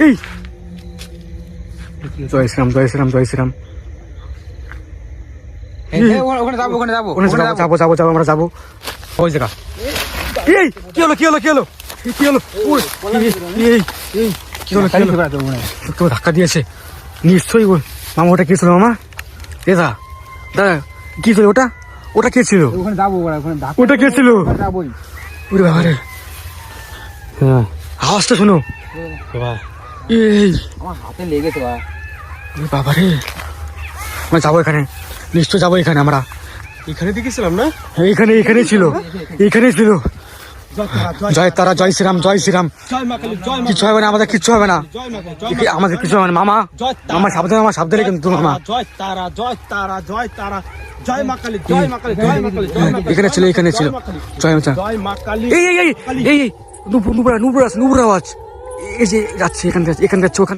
এই জয় শ্রীরাম জয় শ্রীরাম জয় শ্রীরাম। ওখানে যাবো যাবো আমরা যাবো ওই জায়গা। এই কি হলো কি হলো কি হলো কি হলো? কি হলো কেউ ধাক্কা দিয়েছে নিশ্চয়ই। মামা ওটা কে ছিল মামা? দাদা দাদা কি ছিল ওটা? ওটা কে ছিল? ওখানে যাবো ওটা কে ছিল? যাবোই। ওরে বাবা রে, আওয়াজটা শোনো। এই আমার হাতে লেগেছে বাবা রে, আমরা যাবো এখানে, নিশ্চয় যাবো এখানে। আমরা এখানে দেখেছিলাম না? এখানে ছিল, এখানে ছিল। জয় তারা জয় শ্রীরাম জয় শ্রীরাম। কিচ্ছু হবে না আমাদের, কিচ্ছু হবে না আমাদের, কিছু হবে না মামা। আমার সাবধানে, আমার সাবধানে কিন্তু মামা। জয় তারা জয় তারা জয় তারা জয় মা কালী জয় মা কালী জয় মা কালী জয় মা কালী। এখানে ছিল জয় জয় মা কালী। এই নুপুর নুপুর নুপুর আওয়াজ। এই যে যাচ্ছে এখান থেকে ওখানে।